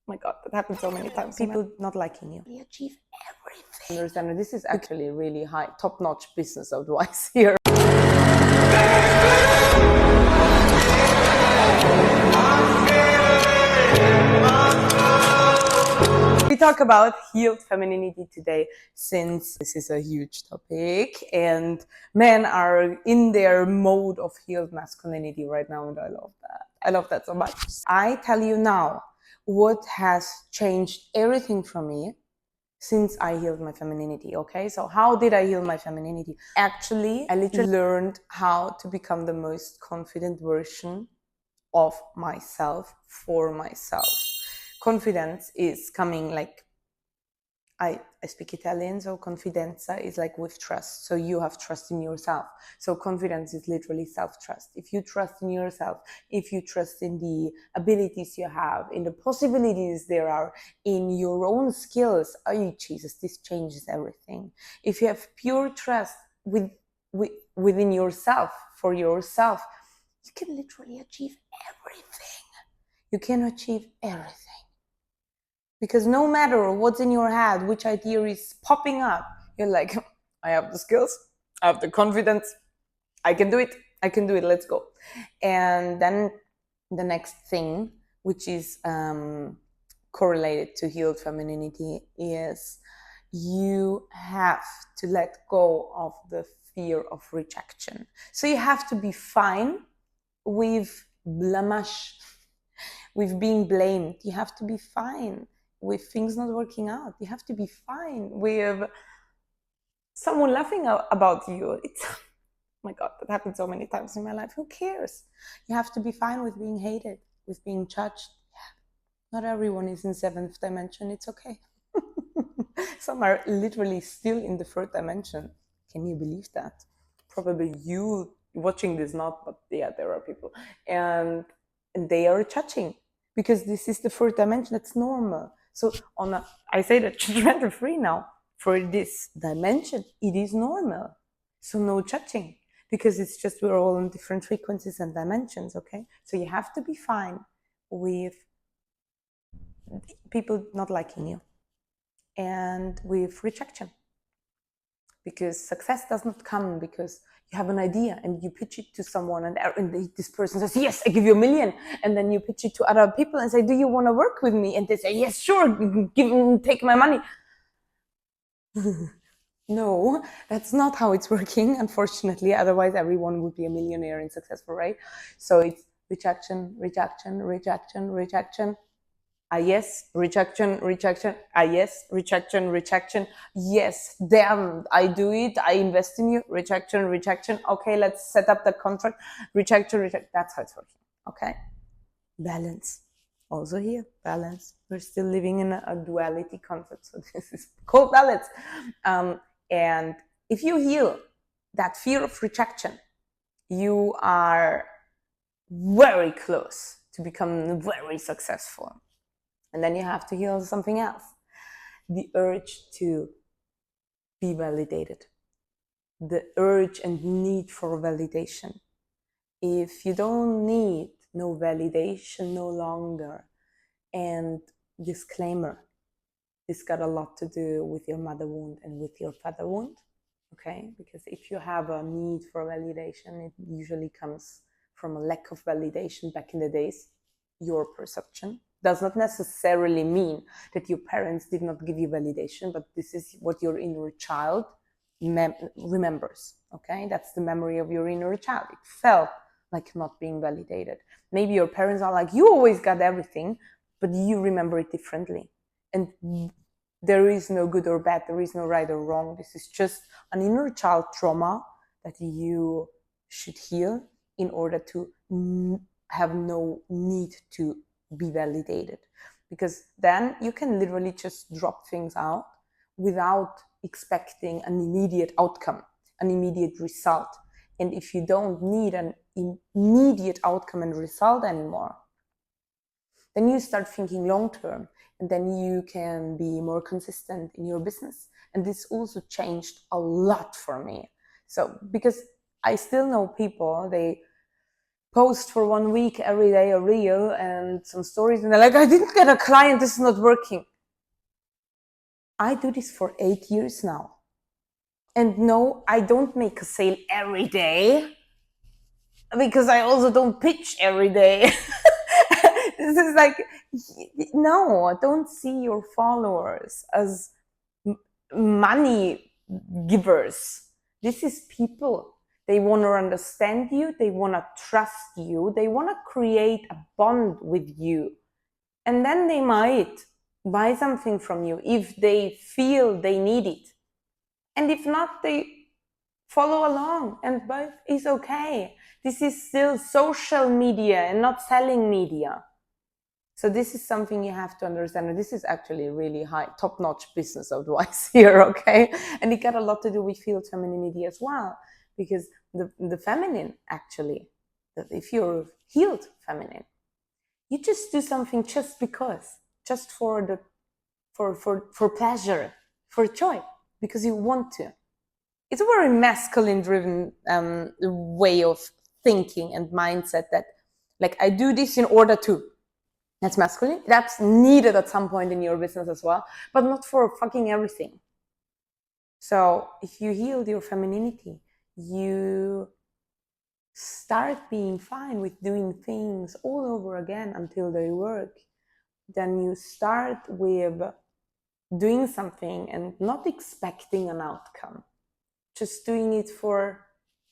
my God, that happened so many times. People not liking you. You achieve everything. Understand? This is actually really high, top-notch business advice here. We talk about healed femininity today, since this is a huge topic and men are in their mode of healed masculinity right now, and I love that. I love that so much. I tell you now what has changed everything for me since I healed my femininity, okay? So how did I heal my femininity? Actually, I literally learned how to become the most confident version of myself for myself. Confidence is coming like, I speak Italian, so confidenza is like with trust. So you have trust in yourself. So confidence is literally self-trust. If you trust in yourself, if you trust in the abilities you have, in the possibilities there are, in your own skills, oh Jesus, this changes everything. If you have pure trust within yourself, for yourself, you can literally achieve everything. You can achieve everything. Because no matter what's in your head, which idea is popping up, you're like, I have the skills, I have the confidence, I can do it, let's go. And then the next thing, which is correlated to healed femininity, is you have to let go of the fear of rejection. So you have to be fine with blemish, with being blamed. You have to be fine with things not working out. You have to be fine with someone laughing about you. It's, oh my God, that happened so many times in my life. Who cares? You have to be fine with being hated, with being judged. Yeah. Not everyone is in 7th dimension. It's okay. Some are literally still in the 3rd dimension. Can you believe that? Probably you watching this not, but yeah, there are people. And they are judging, because this is the 4th dimension. That's normal. So I say that judgmental free now. For this dimension, it is normal. So no judging, because it's just we're all in different frequencies and dimensions, okay? So you have to be fine with people not liking you and with rejection. Because success does not come because you have an idea and you pitch it to someone, and this person says, yes, I give you $1 million. And then you pitch it to other people and say, do you want to work with me? And they say, yes, sure, take my money. No, that's not how it's working, unfortunately. Otherwise, everyone would be a millionaire and successful, right? So it's rejection, rejection, rejection, rejection. Yes, rejection, rejection. Yes, rejection, rejection. Yes, damn, I do it. I invest in you. Rejection, rejection. Okay, let's set up the contract. Rejection, rejection. That's how it's working. Okay. Balance. Also here, balance. We're still living in a duality concept. So this is called balance. And if you heal that fear of rejection, you are very close to become very successful. And then you have to heal something else. The urge to be validated. The urge and need for validation. If you don't need no validation no longer, and disclaimer, this got a lot to do with your mother wound and with your father wound, okay? Because if you have a need for validation, it usually comes from a lack of validation back in the days. Your perception does not necessarily mean that your parents did not give you validation, but this is what your inner child remembers, okay? That's the memory of your inner child. It felt like not being validated. Maybe your parents are like, you always got everything, but you remember it differently. And there is no good or bad, there is no right or wrong. This is just an inner child trauma that you should heal in order to have no need to be validated. Because then you can literally just drop things out without expecting an immediate outcome, an immediate result. And if you don't need an immediate outcome and result anymore, then you start thinking long term, and then you can be more consistent in your business. And this also changed a lot for me. So because I still know people, they post for 1 week every day a reel and some stories, and they're like, I didn't get a client, this is not working. I do this for 8 years now. And no, I don't make a sale every day, because I also don't pitch every day. This is like, no, don't see your followers as money givers. This is people. They want to understand you, they want to trust you, they want to create a bond with you. And then they might buy something from you if they feel they need it. And if not, they follow along, and both is okay. This is still social media and not selling media. So this is something you have to understand. And this is actually really high, top-notch business advice here, okay? And it got a lot to do with field femininity as well, because the feminine, actually, if you're healed feminine, you just do something just because, just for pleasure, for joy, because you want to. It's a very masculine-driven way of thinking and mindset, that, like, I do this in order to. That's masculine. That's needed at some point in your business as well, but not for fucking everything. So if you heal your femininity, you start being fine with doing things all over again until they work. Then you start with doing something and not expecting an outcome. Just doing it for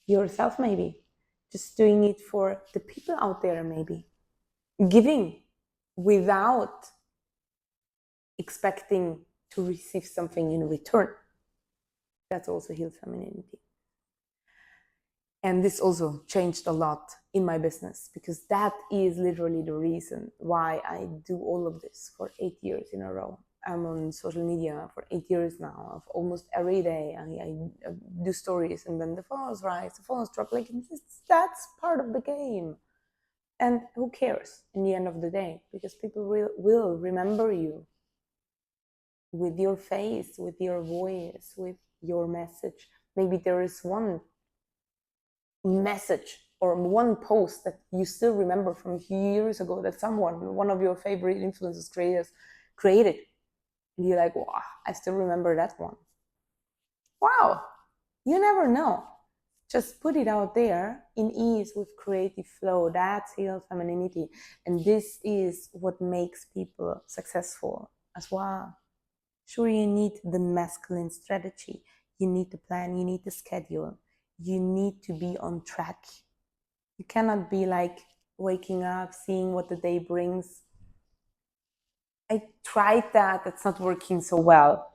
yourself, maybe. Just doing it for the people out there, maybe. Giving without expecting to receive something in return. That's also healed femininity. And this also changed a lot in my business, because that is literally the reason why I do all of this for 8 years in a row. I'm on social media for 8 years now, of almost every day. I do stories, and then the followers rise, the followers drop. Like, that's part of the game. And who cares in the end of the day? Because people will remember you with your face, with your voice, with your message. Maybe there is one message or one post that you still remember from a few years ago, that one of your favorite influencers created. And you're like, wow, I still remember that one. Wow, you never know. Just put it out there in ease with creative flow. That's healed femininity. And this is what makes people successful as well. Sure, you need the masculine strategy. You need the plan, you need the schedule. You need to be on track. You cannot be like waking up, seeing what the day brings. I tried that, it's not working so well.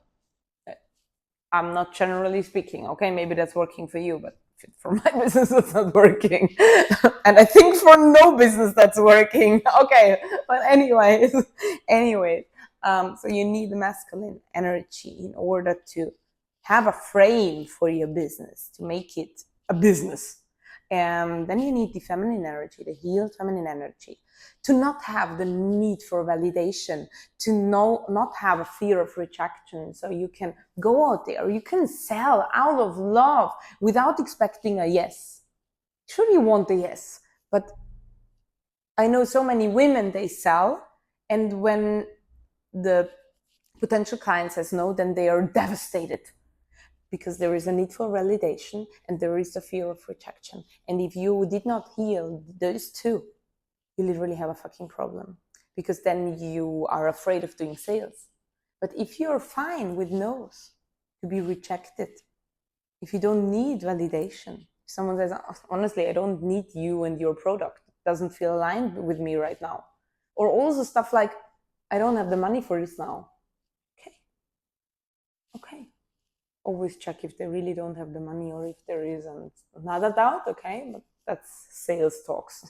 I'm not generally speaking, okay? Maybe that's working for you, but for my business, that's not working. And I think for no business that's working. Okay, but anyways. So you need the masculine energy in order to have a frame for your business, to make it a business. And then you need the feminine energy, the healed feminine energy, to not have the need for validation, to not have a fear of rejection. So you can go out there, you can sell out of love without expecting a yes. Sure, you want a yes, but I know so many women, they sell, and when the potential client says no, then they are devastated, because there is a need for validation and there is a fear of rejection. And if you did not heal those two, you literally have a fucking problem, because then you are afraid of doing sales. But if you're fine with no's, to be rejected, if you don't need validation, someone says, honestly, I don't need you and your product, it doesn't feel aligned with me right now. Or also stuff like, I don't have the money for this now. Okay. Always check if they really don't have the money, or if there isn't. Not a doubt, okay, but that's sales talks.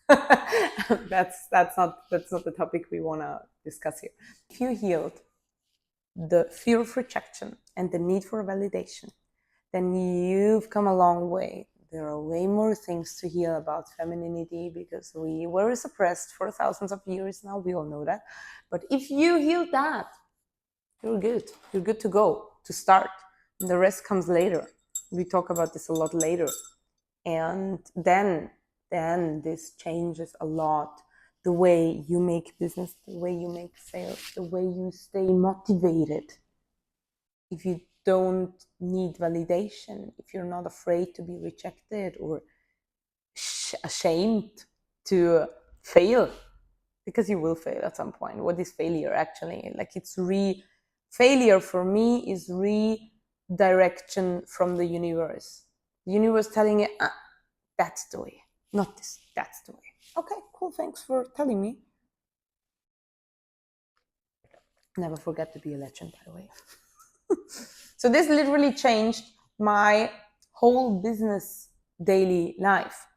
that's not the topic we want to discuss here. If you healed the fear of rejection and the need for validation, then you've come a long way. There are way more things to heal about femininity, because we were suppressed for thousands of years now. We all know that. But if you heal that, you're good. You're good to go, to start. And the rest comes later. We talk about this a lot later. And then then this changes a lot. The way you make business, the way you make sales, the way you stay motivated. If you don't need validation, if you're not afraid to be rejected or ashamed to fail, because you will fail at some point. What is failure actually? Like failure for me is redirection from the universe. The universe telling you, that's the way, not this, that's the way. Okay, cool, thanks for telling me. Never forget to be a legend, by the way. So this literally changed my whole business daily life.